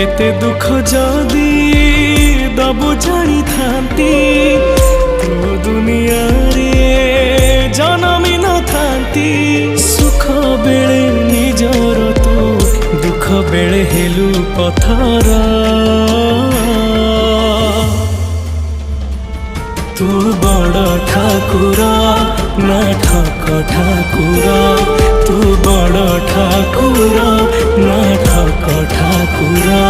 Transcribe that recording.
एते दुख जदि दबु जानी थांती तो दुनिया रे जनमी न थांती। सुख बेले निजर तू दुख बेले हेलु पथर। तू बड़ ठाकुर ना ठक ठाकुर, तू बड़ ठाकुर ना ठक ठाकुर।